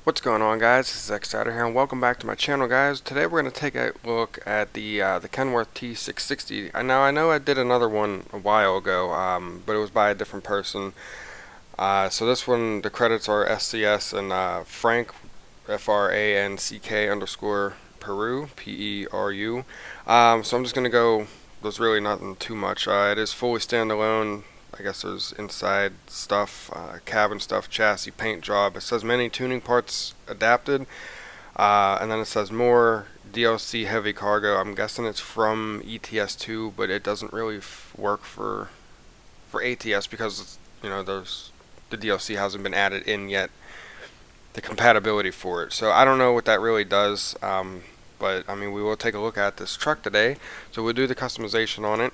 What's going on, guys? This is X-Outer here, and welcome back to my channel, guys. Today we're going to take a look at the Kenworth T660. Now I know I did another one a while ago, but it was by a different person. So this one, the credits are SCS and Frank, FRANCK underscore Peru, PERU. So I'm just going to go. There's really nothing too much. It is fully standalone. I guess there's inside stuff, cabin stuff, chassis, paint job. It says many tuning parts adapted, and then it says more DLC heavy cargo. I'm guessing it's from ETS2, but it doesn't really work for ATS because the DLC hasn't been added in yet, the compatibility for it. So I don't know what that really does, but I mean we will take a look at this truck today. So we'll do the customization on it.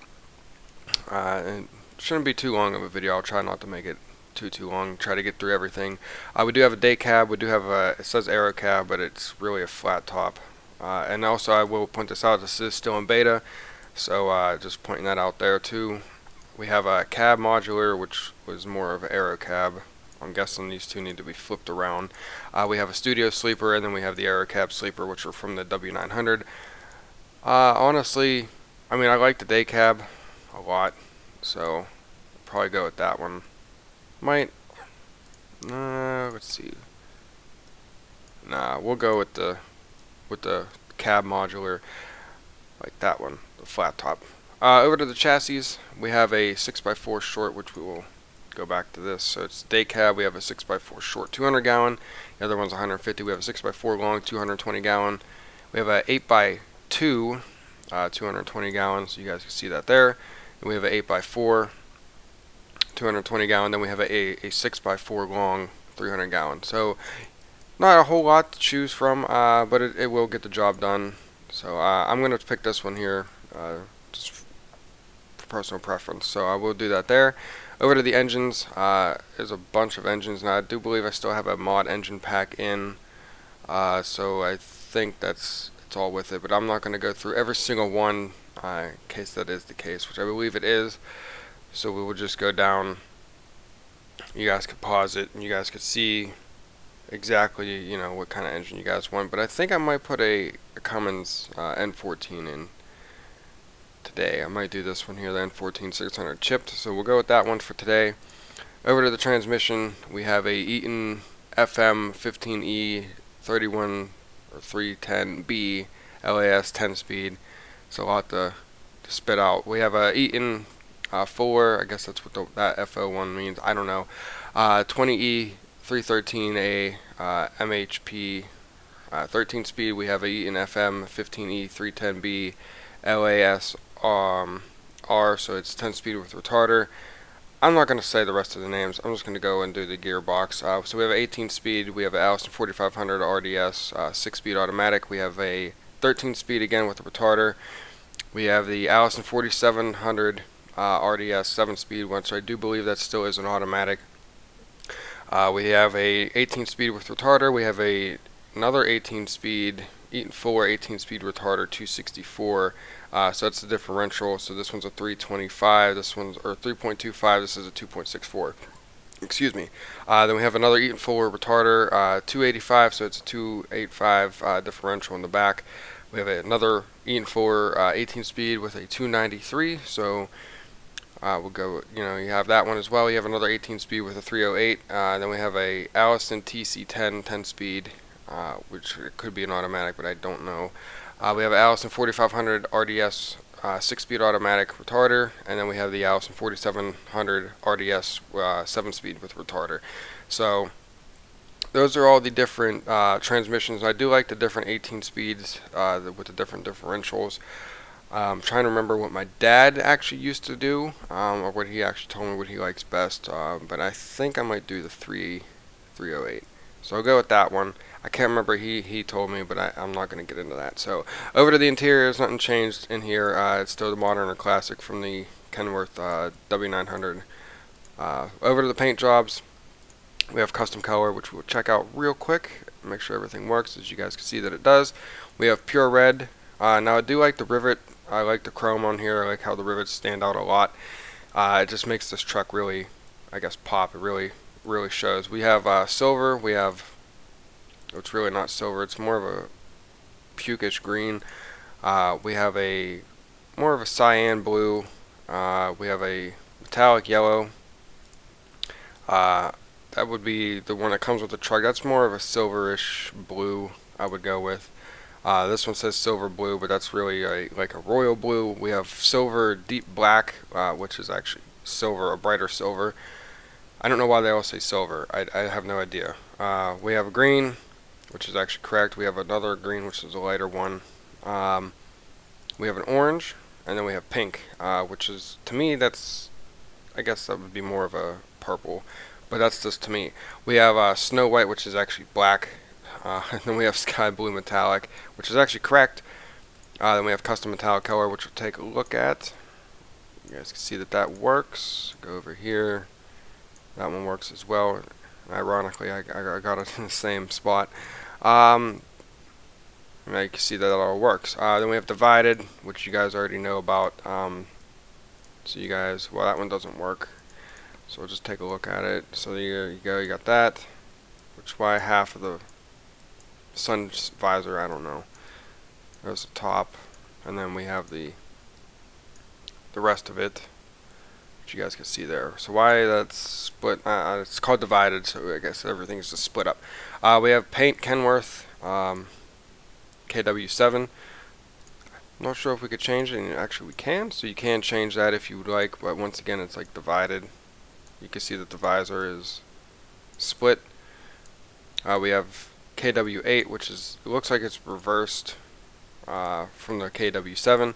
And shouldn't be too long of a video. I'll try not to make it too long. Try to get through everything. We do have a day cab. We do have it says aero cab, but it's really a flat top. And also I will point this out. This is still in beta, so just pointing that out there too. We have a cab modular, which was more of an aero cab. I'm guessing these two need to be flipped around. We have a studio sleeper, and then we have the aero cab sleeper, which are from the W900. Honestly, I mean I like the day cab a lot. So probably go with that one. Let's see. Nah, we'll go with the cab modular, like that one, the flat top. Over to the chassis, we have a 6x4 short, which we will go back to this. So it's day cab. We have a 6x4 short, 200 gallon. The other one's 150. We have a 6x4 long, 220 gallon. We have a 8x2, 220 gallons. So you guys can see that there. We have an 8x4, 220 gallon. Then we have a 6x4 long, 300 gallon. So not a whole lot to choose from, but it will get the job done. So I'm going to pick this one here, just for personal preference. So I will do that there. Over to the engines. There's a bunch of engines. Now I do believe I still have a mod engine pack in, so I think it's all with it. But I'm not going to go through every single one. In case that is the case, which I believe it is. So we will just go down. You guys could pause it and you guys could see exactly what kind of engine you guys want. But I think I might put a Cummins N14 in today. I might do this one here, the N14 600 chipped. So we'll go with that one for today. Over to the transmission, we have a Eaton FM 15E 31 or 310B LAS 10 speed. It's a lot to spit out. We have a Eaton Fuller. I guess that's what that FO1 means. I don't know. 20E 313A MHP 13 speed. We have a Eaton FM 15E 310B LAS R. So it's 10 speed with retarder. I'm not going to say the rest of the names. I'm just going to go and do the gearbox. So we have an 18 speed. We have an Allison 4500 RDS 6-speed automatic. We have a 13 speed again with the retarder. We have the Allison 4700 RDS 7-speed one, so I do believe that still is an automatic. We have a 18 speed with retarder. We have another 18 speed Eaton Fuller 18 speed retarder 264. So that's the differential. So this one's a 325. This one's or 3.25. This is a 2.64. Excuse me. Then we have another Eaton Fuller retarder 285. So it's a 285 differential in the back. We have another Eaton Fuller 18 speed with a 293. So we'll go. You have that one as well. You have another 18 speed with a 308. Then we have a Allison TC10 10 speed, which could be an automatic, but I don't know. We have an Allison 4500 RDS 6-speed automatic retarder, and then we have the Allison 4700 RDS 7-speed with retarder. So those are all the different transmissions. I do like the different 18 speeds with the different differentials. I'm trying to remember what my dad actually used to do, or what he actually told me what he likes best. But I think I might do the 308. So I'll go with that one. I can't remember he told me, but I'm not going to get into that. So over to the interior, there's nothing changed in here. It's still the modern or classic from the Kenworth W900. Over to the paint jobs, we have custom color, which we'll check out real quick. Make sure everything works, as you guys can see that it does. We have pure red. Now I do like the rivet. I like the chrome on here. I like how the rivets stand out a lot. It just makes this truck really, I guess, pop. It really shows. We have silver. We have It's really not silver. It's more of a pukish green. We have a more of a cyan blue. We have a metallic yellow. That would be the one that comes with the truck. That's more of a silverish blue I would go with. This one says silver blue, but that's really like a royal blue. We have silver deep black, which is actually silver, a brighter silver. I don't know why they all say silver. I have no idea. We have a green, which is actually correct. We have another green, which is a lighter one. We have an orange, and then we have pink, which is, to me, I guess that would be more of a purple, but that's just to me. We have snow white, which is actually black, and then we have sky blue metallic, which is actually correct. Then we have custom metallic color, which we'll take a look at. You guys can see that works. Go over here. That one works as well. Ironically, I got it in the same spot. Now you can see that it all works. Then we have divided, which you guys already know about. So you guys, well, that one doesn't work. So we'll just take a look at it. So there you go, you got that. Which why half of the sun visor, I don't know. There's the top, and then we have the rest of it, which you guys can see there. So why that's split? It's called divided, so I guess everything's just split up. We have paint Kenworth KW7. I'm not sure if we could change it, and actually we can. So you can change that if you would like, but once again, it's like divided. You can see that the visor is split. We have KW8, which is, it looks like it's reversed from the KW7.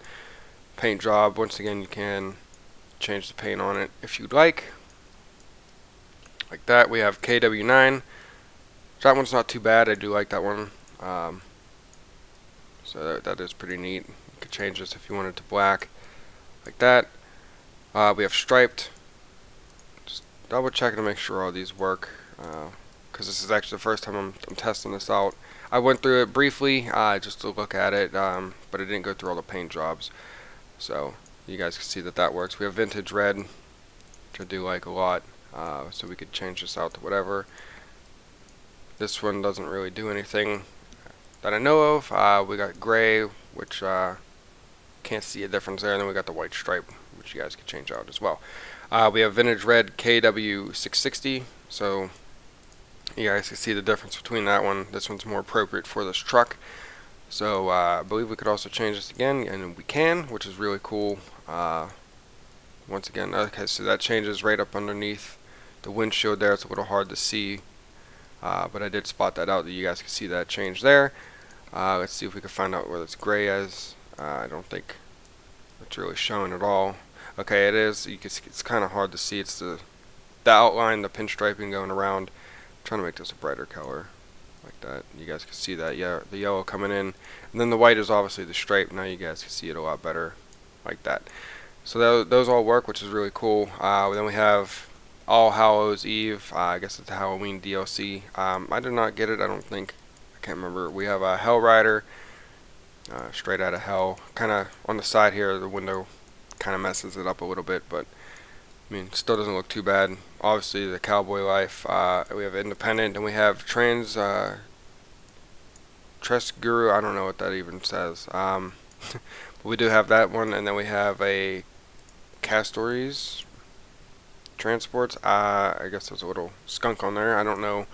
Paint job, once again, you can change the paint on it if you'd like that. We have KW9. That one's not too bad. I do like that one. So that is pretty neat. You could change this if you wanted to black, like that. We have striped. Just double checking to make sure all these work, because this is actually the first time I'm testing this out. I went through it briefly just to look at it, but I didn't go through all the paint jobs. So you guys can see that works. We have vintage red, which I do like a lot. So we could change this out to whatever. This one doesn't really do anything that I know of. We got gray, which can't see a difference there, and then we got the white stripe, which you guys can change out as well. We have vintage red KW660, so you guys can see the difference between that one. This one's more appropriate for this truck. So I believe we could also change this again, and we can, which is really cool. Once again, okay, so that changes right up underneath the windshield there. It's a little hard to see, but I did spot that out, that you guys can see that change there. Let's see if we can find out where this gray is. I don't think it's really showing at all. Okay, it is. You can see, it's kind of hard to see. It's the outline, the pinstriping going around. I'm trying to make this a brighter color, like that. You guys can see that. Yeah, the yellow coming in, and then the white is obviously the stripe. Now you guys can see it a lot better, like that. So those all work, which is really cool. Then we have All Hallows Eve. I guess it's a Halloween DLC. I did not get it, I don't think. I can't remember. We have a Hell Rider, straight out of hell. Kind of on the side here, the window kind of messes it up a little bit, but I mean, still doesn't look too bad. Obviously, the Cowboy Life. We have Independent, and we have Tres Guru. I don't know what that even says. But we do have that one, and then we have a Castories Transports. I guess there's a little skunk on there. I don't know.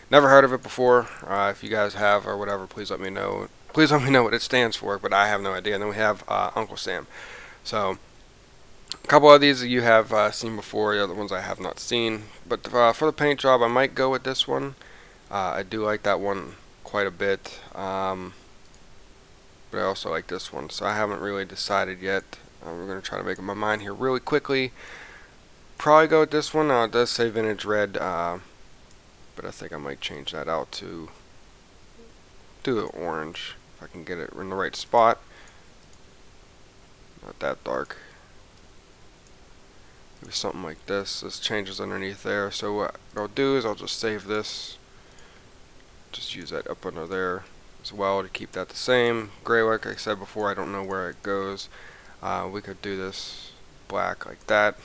Never heard of it before. If you guys have or whatever, please let me know. Please let me know what it stands for, but I have no idea. And then we have Uncle Sam. So a couple of these you have seen before. The other ones I have not seen. But for the paint job, I might go with this one. I do like that one quite a bit. But I also like this one. So I haven't really decided yet. We're going to try to make up my mind here really quickly. Probably go with this one. It does say vintage red, but I think I might change that out to do it orange if I can get it in the right spot. Not that dark. Maybe something like this. This changes underneath there. So what I'll do is I'll just save this. Just use that up under there as well to keep that the same. Gray, like I said before, I don't know where it goes. We could do this black like that.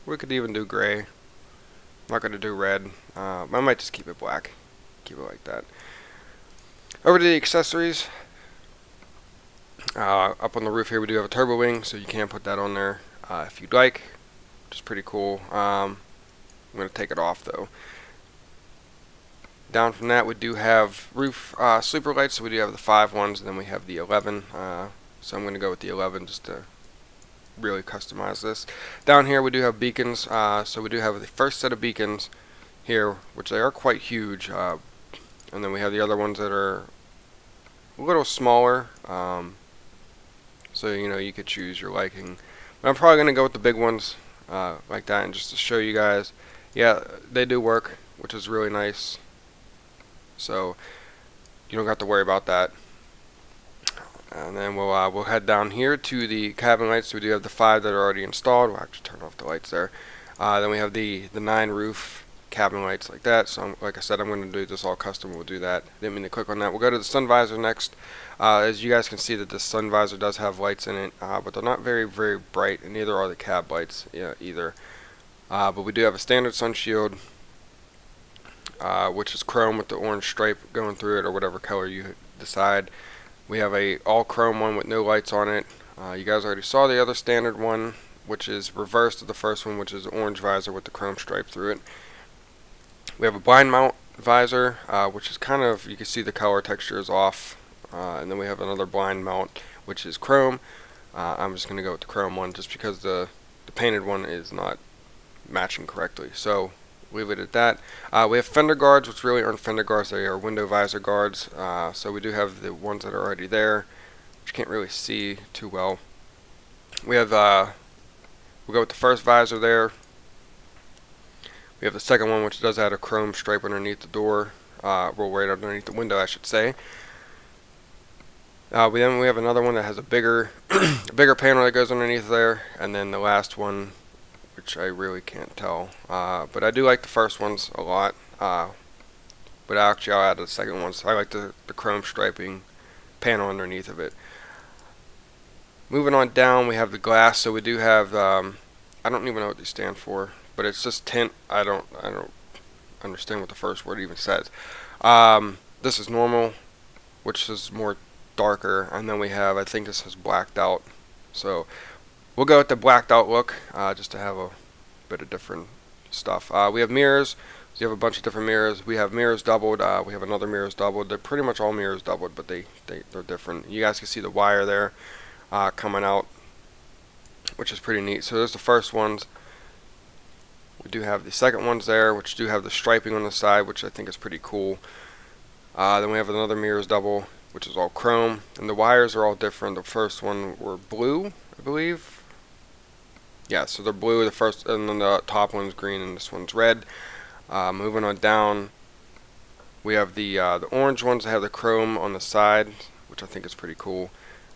We could even do gray. I'm not going to do red. I might just keep it black. Keep it like that. Over to the accessories. Up on the roof here we do have a turbo wing, so you can put that on there if you'd like, which is pretty cool. I'm going to take it off though. Down from that we do have roof sleeper lights, so we do have the 5 ones, and then we have the 11. So I'm going to go with the 11 just to really customize this. Down here we do have beacons, so we do have the first set of beacons here, which they are quite huge, and then we have the other ones that are a little smaller, so you know, you could choose your liking. But I'm probably going to go with the big ones like that, and just to show you guys, yeah, they do work, which is really nice, so you don't have to worry about that. And then we'll head down here to the cabin lights. So we do have the 5 that are already installed. We'll actually turn off the lights there. Then we have the 9 roof cabin lights like that. So like I said, I'm going to do this all custom. We'll do that. Didn't mean to click on that. We'll go to the sun visor next. As you guys can see, that the sun visor does have lights in it, but they're not very bright, and neither are the cab lights either. But we do have a standard sun shield, which is chrome with the orange stripe going through it, or whatever color you decide. We have a all chrome one with no lights on it. You guys already saw the other standard one, which is reversed to the first one, which is orange visor with the chrome stripe through it. We have a blind mount visor, which is kind of, you can see the color texture is off. And then we have another blind mount, which is chrome. I'm just going to go with the chrome one just because the painted one is not matching correctly. So leave it at that. We have fender guards, which really aren't fender guards, they are window visor guards. So we do have the ones that are already there, which you can't really see too well. We have, we'll go with the first visor there. We have the second one, which does have a chrome stripe underneath the door, well, right underneath the window, I should say. Then we have another one that has a bigger, a bigger panel that goes underneath there, and then the last one, which I really can't tell, but I do like the first ones a lot, but actually I'll add the second one, so I like the chrome striping panel underneath of it. Moving on down, we have the glass, so we do have, I don't even know what these stand for, but it's just tint. I don't understand what the first word even says. This is normal, which is more darker, and then we have, I think this is blacked out, so we'll go with the blacked out look, just to have a bit of different stuff. We have mirrors, so you have a bunch of different mirrors. We have mirrors doubled, we have another mirrors doubled. They're pretty much all mirrors doubled, but they're different. You guys can see the wire there coming out, which is pretty neat. So there's the first ones. We do have the second ones there, which do have the striping on the side, which I think is pretty cool. Then we have another mirrors double, which is all chrome, and the wires are all different. The first one were blue, I believe. Yeah, so they're blue, the first, and then the top one's green, and this one's red. Moving on down, we have the orange ones that have the chrome on the side, which I think is pretty cool.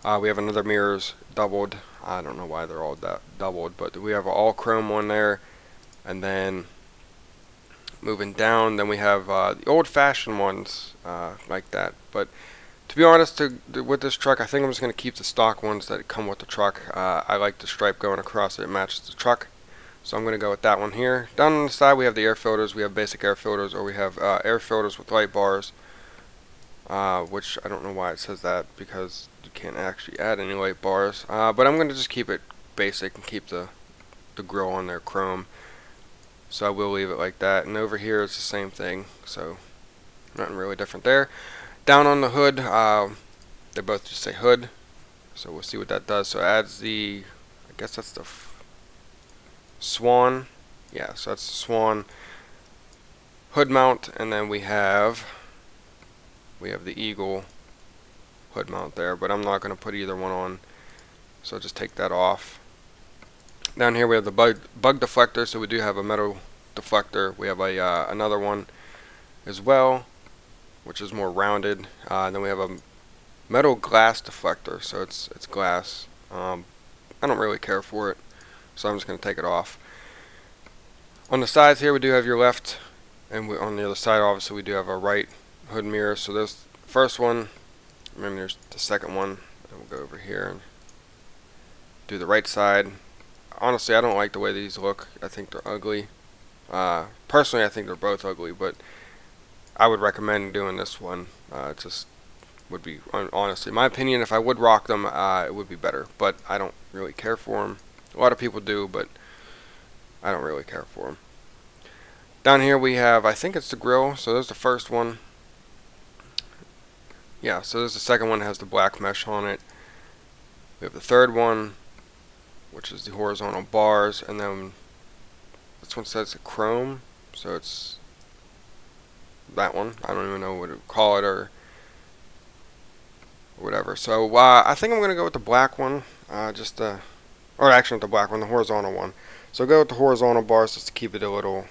We have another mirrors doubled. I don't know why they're all doubled, but we have all chrome one there. And then moving down, then we have the old-fashioned ones like that. But to be honest, with this truck, I think I'm just going to keep the stock ones that come with the truck. I like the stripe going across it. It matches the truck. So I'm going to go with that one here. Down on the side, we have the air filters. We have basic air filters, or we have air filters with light bars, which I don't know why it says that, because you can't actually add any light bars. But I'm going to just keep it basic and keep the grill on there chrome. So I will leave it like that. And over here it's the same thing, so nothing really different there. Down on the hood, they both just say hood, so we'll see what that does. So it adds the, I guess that's the swan. Yeah, so that's the swan hood mount, and then we have the eagle hood mount there, but I'm not going to put either one on, so just take that off. Down here we have the bug deflector, so we do have a metal deflector. We have another one as well, which is more rounded. Then we have a metal glass deflector, so it's glass. I don't really care for it, so I'm just going to take it off. On the sides here we do have your left, and on the other side obviously we do have a right hood mirror. So there's the first one, remember there's the second one, and we'll go over here and do the right side. Honestly, I don't like the way these look. I think they're ugly. Personally, I think they're both ugly, but I would recommend doing this one. Just would be, honestly, in my opinion, if I would rock them, it would be better. But I don't really care for them. A lot of people do, but I don't really care for them. Down here we have, I think it's the grill. So there's the first one. Yeah, so there's the second one that has the black mesh on it. We have the third one, which is the horizontal bars, and then this one says chrome, so it's that one. I don't even know what to call it or whatever. So I think I'm gonna go with the black one, or actually not the black one, the horizontal one. So go with the horizontal bars just to keep it a little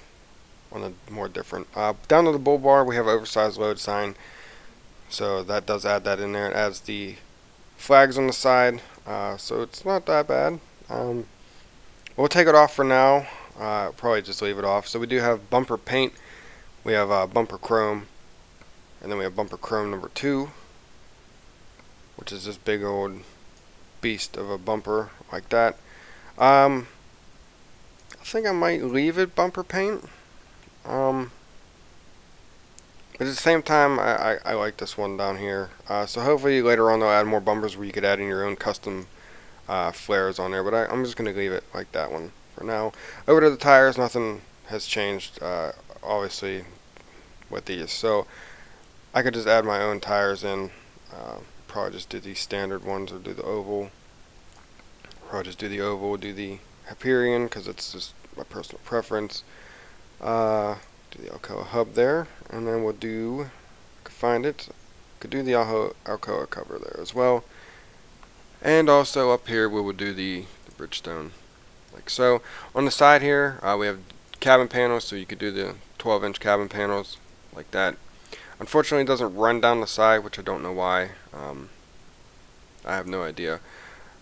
on the more different. Down to the bull bar, we have oversized load sign, so that does add that in there. It adds the flags on the side, so it's not that bad. We'll take it off for now. Probably just leave it off. So we do have bumper paint. We have bumper chrome, and then we have bumper chrome number 2, which is this big old beast of a bumper like that. I think I might leave it bumper paint. But at the same time, I like this one down here. So hopefully later on they'll add more bumpers where you could add in your own custom flares on there. But I'm just going to leave it like that one for now. Over to the tires, nothing has changed, obviously, with these. So I could just add my own tires in. Probably just do these standard ones or do the oval. Probably just do the oval, do the Hyperion because it's just my personal preference. Do the Alcoa hub there, and then we'll do, if I can find it, could do the Alcoa cover there as well. And also up here we will do the Bridgestone, like so. On the side here, we have cabin panels, so you could do the 12-inch cabin panels like that. Unfortunately, it doesn't run down the side, which I don't know why. I have no idea.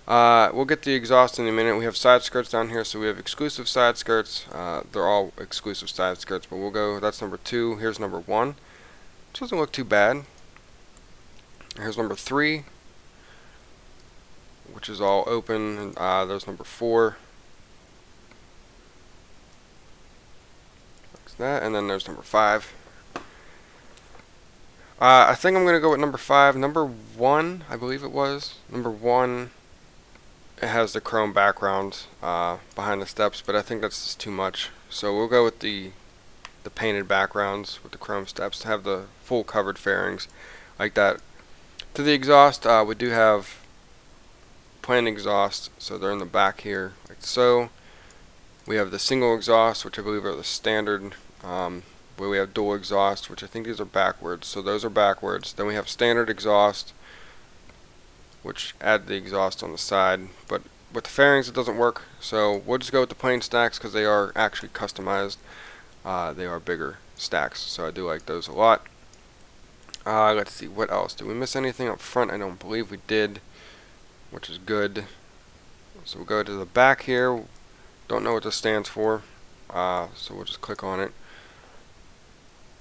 We'll get the exhaust in a minute. We have side skirts down here, so we have exclusive side skirts. They're all exclusive side skirts, but we'll go, that's number 2. Here's number 1. Which doesn't look too bad. Here's number 3, which is all open. There's number 4. Like that, and then there's number 5. I think I'm going to go with number 5. Number 1, I believe it was. Number 1, it has the chrome background behind the steps, but I think that's just too much. So we'll go with the painted backgrounds with the chrome steps to have the full covered fairings like that. To the exhaust, we do have plain exhaust, so they're in the back here like so. We have the single exhaust, which I believe are the standard. Where we have dual exhaust, which I think these are backwards, so those are backwards. Then we have standard exhaust, which add the exhaust on the side, but with the fairings it doesn't work, so we'll just go with the plain stacks because they are actually customized. They are bigger stacks, so I do like those a lot. Let's see, what else? Did we miss anything up front? I don't believe we did, which is good. So we'll go to the back here. Don't know what this stands for, so we'll just click on it.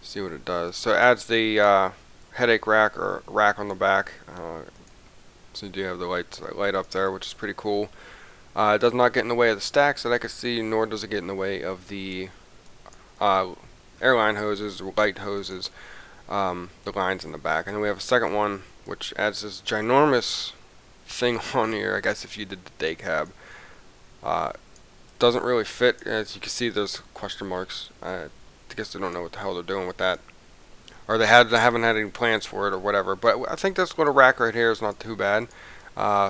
See what it does. So it adds the headache rack or rack on the back. So you do have the light up there, which is pretty cool. It does not get in the way of the stacks that I can see, nor does it get in the way of the airline hoses or light hoses, the lines in the back. And then we have a second one, which adds this ginormous thing on here. I guess if you did the day cab, doesn't really fit. As you can see, there's question marks. I guess they don't know what the hell they're doing with that, or they haven't had any plans for it or whatever. But I think this little rack right here is not too bad,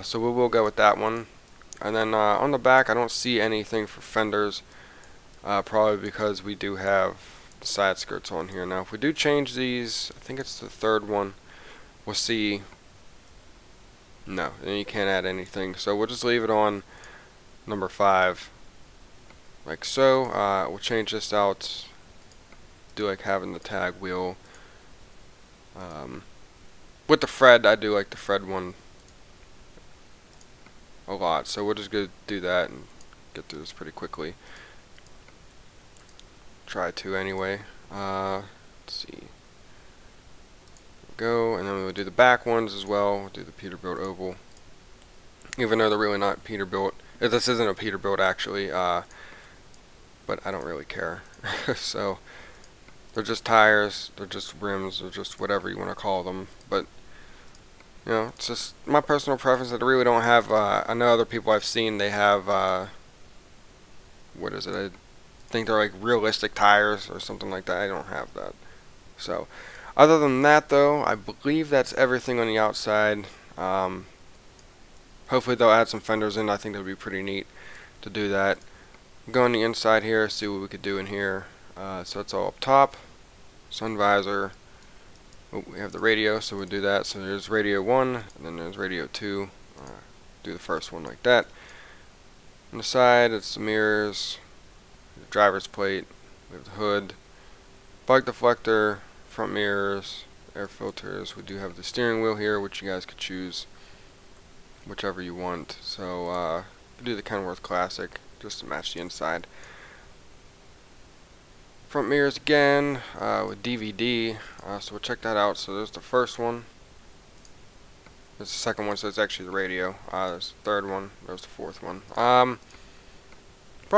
so we will go with that one. And then on the back, I don't see anything for fenders, probably because we do have the side skirts on here. Now if we do change these, I think it's the third one, we'll see no, and you can't add anything, so we'll just leave it on number 5 like so. We'll change this out, do like having the tag wheel. With the Fred, I do like the Fred one a lot, so we'll just go do that and get through this pretty quickly. Try to anyway. Let's see. Go, and then we'll do the back ones as well. We'll do the Peterbilt oval, even though they're really not Peterbilt. This isn't a Peterbilt actually, but I don't really care. So they're just tires, they're just rims, they're just whatever you want to call them. But You know, it's just my personal preference. I really don't have. I know other people I've seen, they have. What is it? I think they're like realistic tires or something like that. I don't have that. So, other than that, though, I believe that's everything on the outside. Um, Hopefully, they'll add some fenders in. I think that would be pretty neat to do that. Go on the inside here, see what we could do in here. So it's all up top. Sun visor. Oh, we have the radio, so we'll do that. So there's radio 1, and then there's radio 2. Do the first one like that. On the side, it's the mirrors, the driver's plate, we have the hood, bug deflector, front mirrors, air filters. We do have the steering wheel here, which you guys could choose whichever you want. So we'll do the Kenworth Classic just to match the inside. Front mirrors again with DVD, so we'll check that out. So there's the first one. There's the second one, so it's actually the radio. There's the third one. There's the fourth one. Probably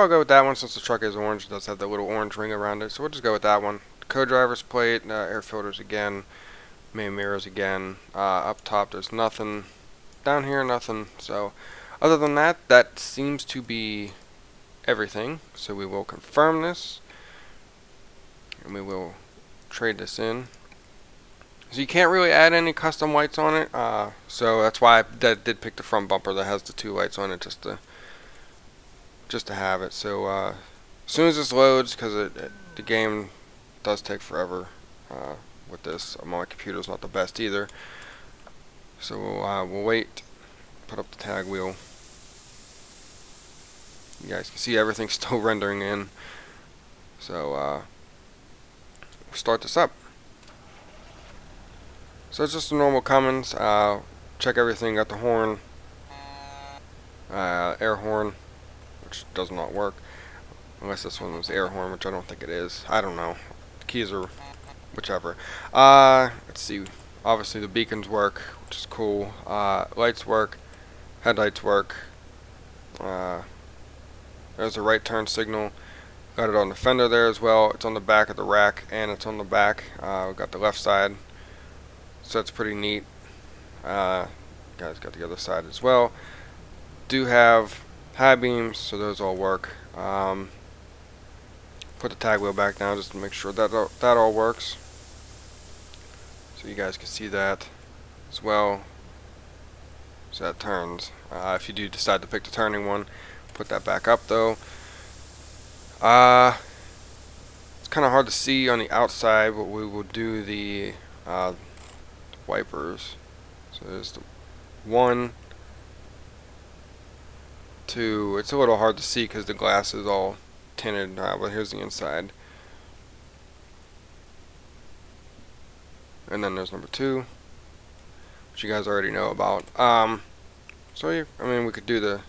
go with that one since the truck is orange. It does have the little orange ring around it, so we'll just go with that one. Co-driver's plate, air filters again, main mirrors again. Up top, there's nothing. Down here, nothing. So other than that, that seems to be everything. So we will confirm this, and we will trade this in. So you can't really add any custom lights on it, so that's why I did pick the front bumper that has the 2 lights on it just to have it. So as soon as this loads, because the game does take forever with this. My computer's not the best either, so we'll wait. Put up the tag wheel. You guys can see everything's still rendering in. So we'll start this up. So it's just a normal Cummins. Check everything. Got the horn, air horn, which does not work unless this one was air horn, which I don't think it is. I don't know. The keys are whichever. Let's see. Obviously the beacons work, which is cool. Lights work. Headlights work. There's a right turn signal. Got it on the fender there as well. It's on the back of the rack, and it's on the back. We got the left side. So that's pretty neat. Guys got the other side as well. Do have high beams, so those all work. Put the tag wheel back down just to make sure that all works. So you guys can see that as well. So that turns. If you do decide to pick the turning one, put that back up though. It's kind of hard to see on the outside, but we will do the wipers. So there's the 1, 2. It's a little hard to see because the glass is all tinted, but here's the inside. And then there's number 2, which you guys already know about. So yeah, I mean, we could do the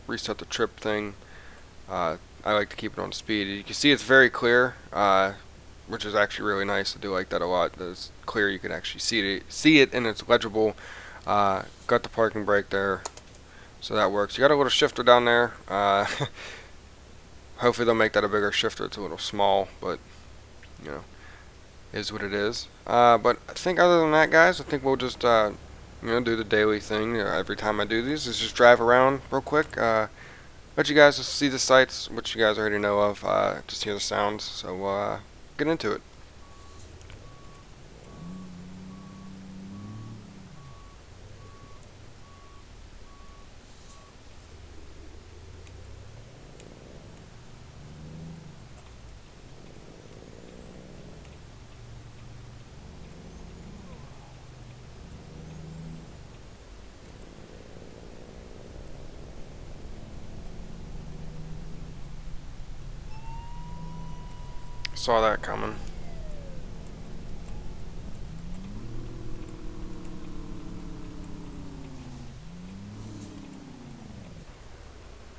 reset the trip thing. I like to keep it on speed. You can see it's very clear, which is actually really nice. I do like that a lot. It's clear. You can actually see it, and it's legible. Got the parking brake there, so that works. You got a little shifter down there. Hopefully they'll make that a bigger shifter. It's a little small, but you know, is what it is. But I think other than that, guys, I think we'll just do the daily thing. Every time I do these, is just drive around real quick. Let you guys just see the sights, which you guys already know of. Just hear the sounds. So get into it. Saw that coming.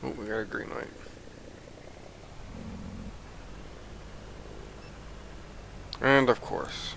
Oh, we got a green light. And of course.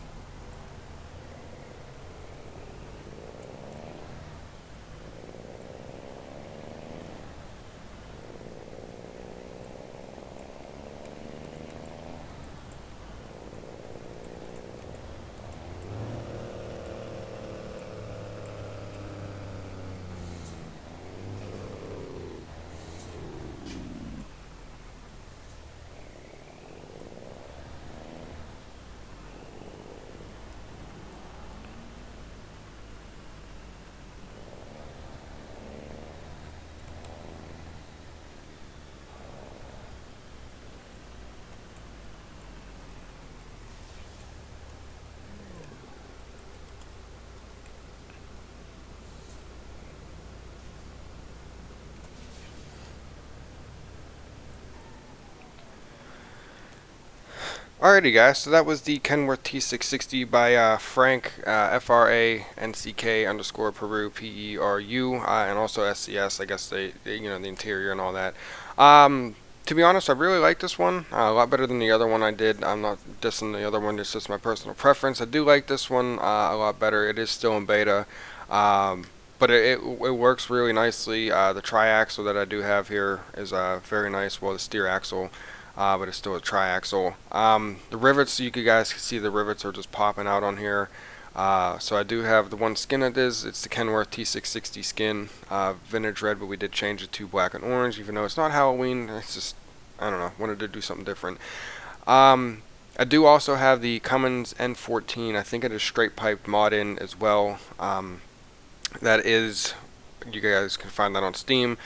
Alrighty guys, so that was the Kenworth T660 by Frank, FRANCK underscore Peru, PERU, and also SCS, I guess they you know, the interior and all that. To be honest, I really like this one, a lot better than the other one I did. I'm not dissing the other one, it's just my personal preference. I do like this one a lot better. It is still in beta, but it works really nicely. The tri-axle that I do have here is very nice, well, the steer axle. But it's still a tri-axle. The rivets, you guys can see the rivets are just popping out on here. So I do have the one skin it is. It's the Kenworth T660 skin, vintage red, but we did change it to black and orange, even though it's not Halloween. It's just, I don't know, wanted to do something different. I do also have the Cummins N14. I think it is straight piped mod in as well. That is, you guys can find that on Steam.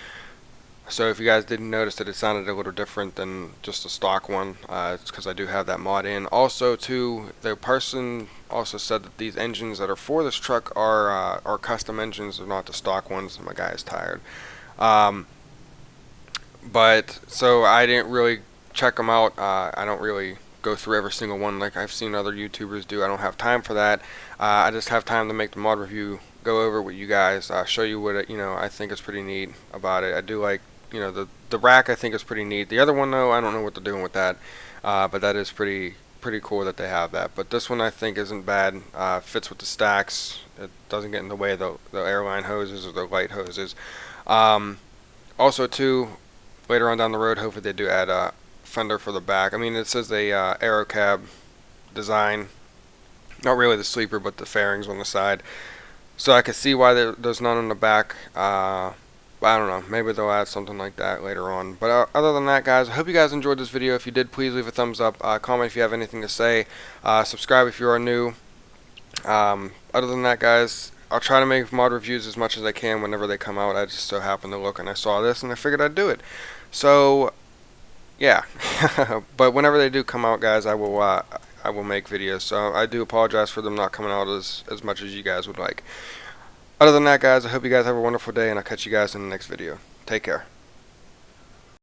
So if you guys didn't notice that it sounded a little different than just a stock one, it's because I do have that mod in. Also, too, the person also said that these engines that are for this truck are custom engines, they're not the stock ones. My guy is tired. But so I didn't really check them out. I don't really go through every single one like I've seen other YouTubers do. I don't have time for that. I just have time to make the mod review, go over with you guys, show you what I think is pretty neat about it. I do like, the rack, I think is pretty neat. The other one though, I don't know what they're doing with that, but that is pretty cool that they have that. But this one I think isn't bad. Fits with the stacks. It doesn't get in the way of the airline hoses or the light hoses. Also too, later on down the road, hopefully they do add a fender for the back. I mean, it says the aero cab design, not really the sleeper, but the fairings on the side. So I can see why there's none on the back. I don't know, maybe they'll add something like that later on. But other than that, guys, I hope you guys enjoyed this video. If you did, please leave a thumbs up, comment if you have anything to say, subscribe if you are new. Other than that, guys, I'll try to make mod reviews as much as I can whenever they come out. I just so happened to look and I saw this and I figured I'd do it. So yeah. But whenever they do come out, guys, I will make videos. So I do apologize for them not coming out as much as you guys would like. Other than that, guys, I hope you guys have a wonderful day, and I'll catch you guys in the next video. Take care.